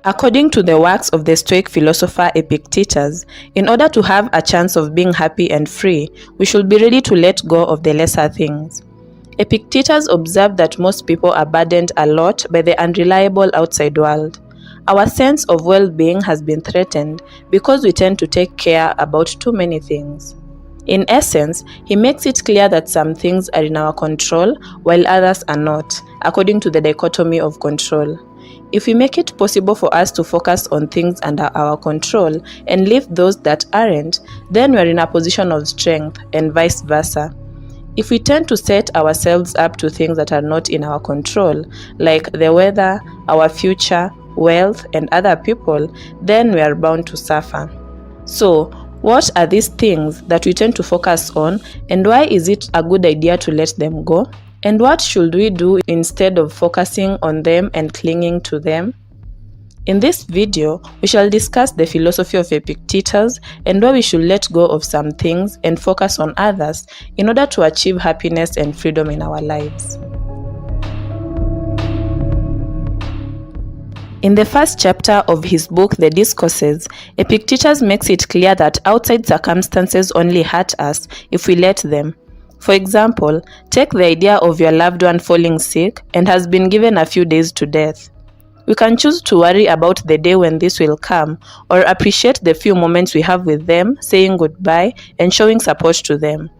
According to the works of the Stoic philosopher Epictetus, in order to have a chance of being happy and free, we should be ready to let go of the lesser things. Epictetus observed that most people are burdened a lot by the unreliable outside world. Our sense of well-being has been threatened because we tend to take care about too many things. In essence, he makes it clear that some things are in our control while others are not, according to the Dichotomy of Control. If we make it possible for us to focus on things under our control and leave those that aren't, then we are in a position of strength, and vice versa. If we tend to set ourselves up to things that are not in our control, like the weather, our future, wealth, and other people, then we are bound to suffer. So, what are these things that we tend to focus on, and why is it a good idea to let them go? And what should we do instead of focusing on them and clinging to them? In this video, we shall discuss the philosophy of Epictetus and why we should let go of some things and focus on others in order to achieve happiness and freedom in our lives. In the first chapter of his book, The Discourses, Epictetus makes it clear that outside circumstances only hurt us if we let them. For example, take the idea of your loved one falling sick and has been given a few days to death. We can choose to worry about the day when this will come, or appreciate the few moments we have with them, saying goodbye and showing support to them.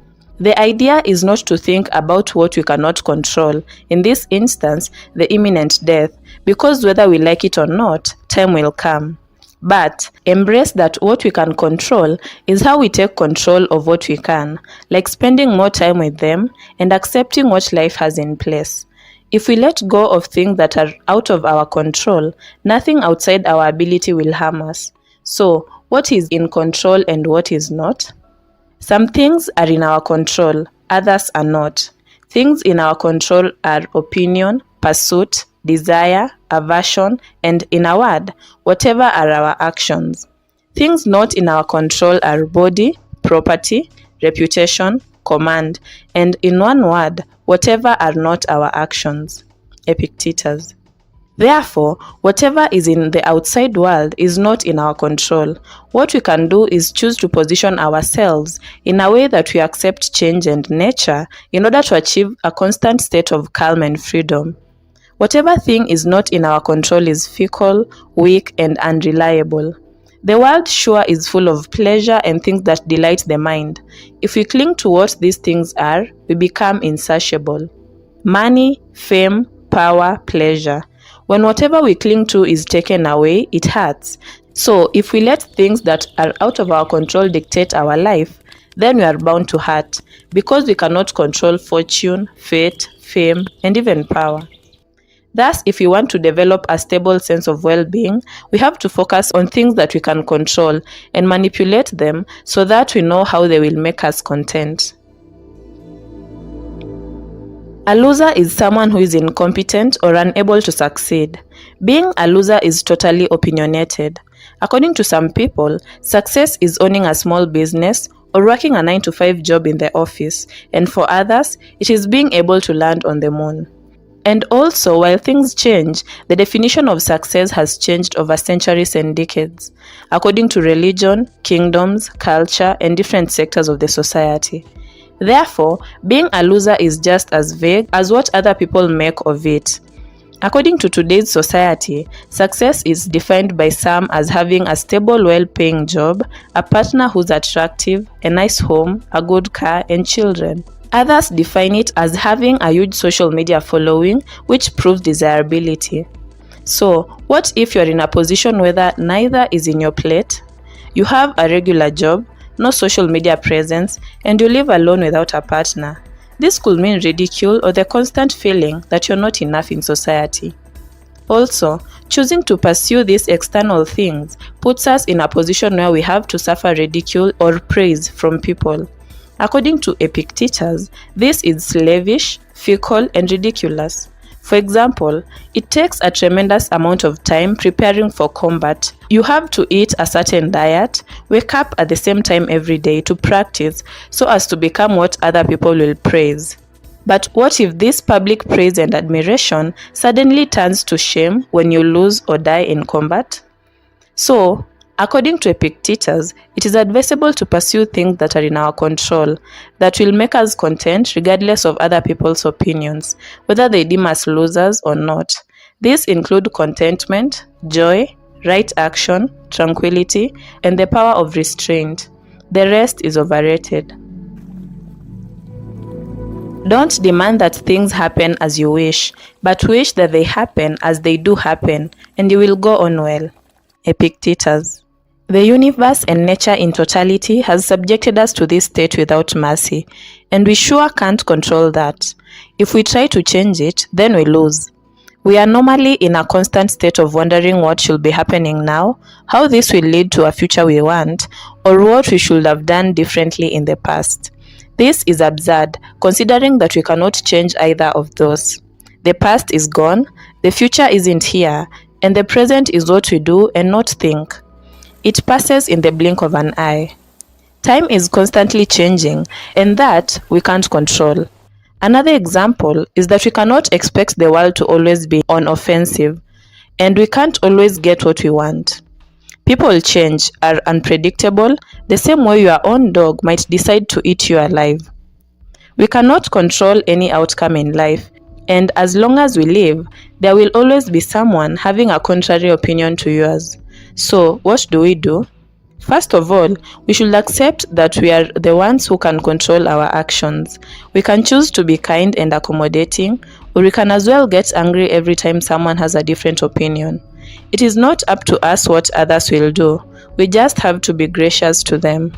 The idea is not to think about what we cannot control, in this instance, the imminent death, because whether we like it or not, time will come. But embrace that what we can control is how we take control of what we can, like spending more time with them and accepting what life has in place. If we let go of things that are out of our control, nothing outside our ability will harm us. So, what is in control and what is not? Some things are in our control, others are not. Things in our control are opinion, pursuit, desire, aversion, and in a word, whatever are our actions. Things not in our control are body, property, reputation, command, and in one word, whatever are not our actions. Epictetus. Therefore, whatever is in the outside world is not in our control. What we can do is choose to position ourselves in a way that we accept change and nature in order to achieve a constant state of calm and freedom. Whatever thing is not in our control is fickle, weak, and unreliable. The world sure is full of pleasure and things that delight the mind. If we cling to what these things are, we become insatiable. Money, fame, power, pleasure. When whatever we cling to is taken away, it hurts. So, if we let things that are out of our control dictate our life, then we are bound to hurt, because we cannot control fortune, fate, fame, and even power. Thus, if we want to develop a stable sense of well-being, we have to focus on things that we can control and manipulate them so that we know how they will make us content. A loser is someone who is incompetent or unable to succeed. Being a loser is totally opinionated. According to some people, success is owning a small business or working a 9-to-5 job in the office, and for others, it is being able to land on the moon. And also, while things change, the definition of success has changed over centuries and decades, according to religion, kingdoms, culture, and different sectors of the society. Therefore, being a loser is just as vague as what other people make of it. According to today's society, success is defined by some as having a stable, well-paying job, a partner who's attractive, a nice home, a good car, and children. Others define it as having a huge social media following, which proves desirability. So, what if you're in a position where neither is in your plate? You have a regular job, no social media presence, and you live alone without a partner. This could mean ridicule or the constant feeling that you're not enough in society. Also, choosing to pursue these external things puts us in a position where we have to suffer ridicule or praise from people. According to Epictetus, this is slavish, fickle, and ridiculous. For example, it takes a tremendous amount of time preparing for combat. You have to eat a certain diet, wake up at the same time every day to practice so as to become what other people will praise. But what if this public praise and admiration suddenly turns to shame when you lose or die in combat? So, according to Epictetus, it is advisable to pursue things that are in our control, that will make us content regardless of other people's opinions, whether they deem us losers or not. These include contentment, joy, right action, tranquility, and the power of restraint. The rest is overrated. Don't demand that things happen as you wish, but wish that they happen as they do happen, and you will go on well. Epictetus. The universe and nature in totality has subjected us to this state without mercy, and we sure can't control that. If we try to change it, then we lose. We are normally in a constant state of wondering what should be happening now, how this will lead to a future we want, or what we should have done differently in the past. This is absurd, considering that we cannot change either of those. The past is gone, the future isn't here, and the present is what we do and not think. It passes in the blink of an eye. Time is constantly changing, and that we can't control. Another example is that we cannot expect the world to always be on offensive, and we can't always get what we want. People change, are unpredictable, the same way your own dog might decide to eat you alive. We cannot control any outcome in life, and as long as we live, there will always be someone having a contrary opinion to yours. So, what do? First of all, we should accept that we are the ones who can control our actions. We can choose to be kind and accommodating, or we can as well get angry every time someone has a different opinion. It is not up to us what others will do. We just have to be gracious to them.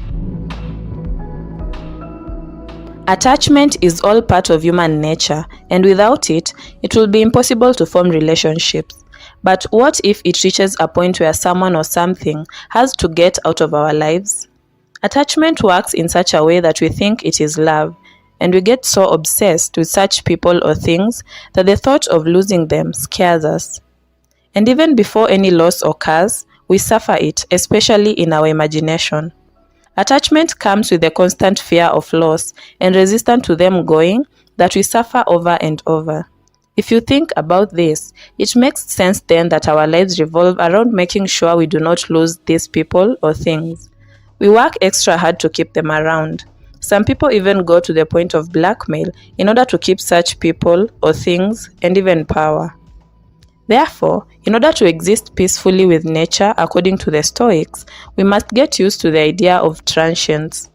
Attachment is all part of human nature, and without it, it will be impossible to form relationships. But what if it reaches a point where someone or something has to get out of our lives? Attachment works in such a way that we think it is love, and we get so obsessed with such people or things that the thought of losing them scares us. And even before any loss occurs, we suffer it, especially in our imagination. Attachment comes with the constant fear of loss and resistance to them going that we suffer over and over. If you think about this, it makes sense then that our lives revolve around making sure we do not lose these people or things. We work extra hard to keep them around. Some people even go to the point of blackmail in order to keep such people or things and even power. Therefore, in order to exist peacefully with nature according to the Stoics, we must get used to the idea of transience.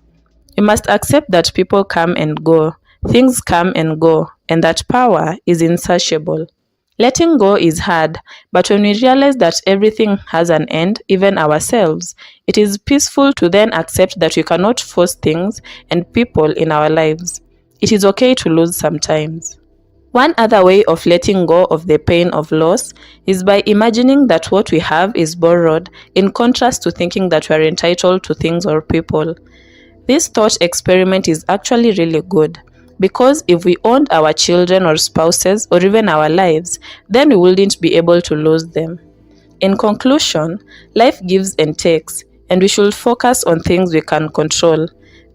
We must accept that people come and go, things come and go, and that power is insatiable. Letting go is hard, but when we realize that everything has an end, even ourselves, it is peaceful to then accept that we cannot force things and people in our lives. It is okay to lose sometimes. One other way of letting go of the pain of loss is by imagining that what we have is borrowed, in contrast to thinking that we are entitled to things or people. This thought experiment is actually really good, because if we owned our children or spouses or even our lives, then we wouldn't be able to lose them. In conclusion, life gives and takes, and we should focus on things we can control.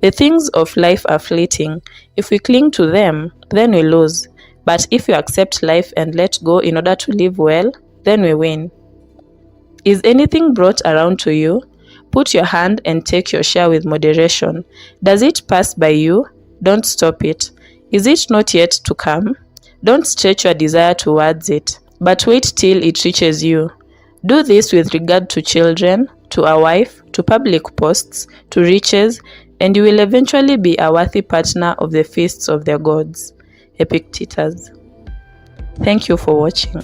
The things of life are fleeting. If we cling to them, then we lose. But if we accept life and let go in order to live well, then we win. Is anything brought around to you? Put your hand and take your share with moderation. Does it pass by you? Don't stop it. Is it not yet to come? Don't stretch your desire towards it, but wait till it reaches you. Do this with regard to children, to a wife, to public posts, to riches, and you will eventually be a worthy partner of the feasts of the gods. Epictetus. Thank you for watching.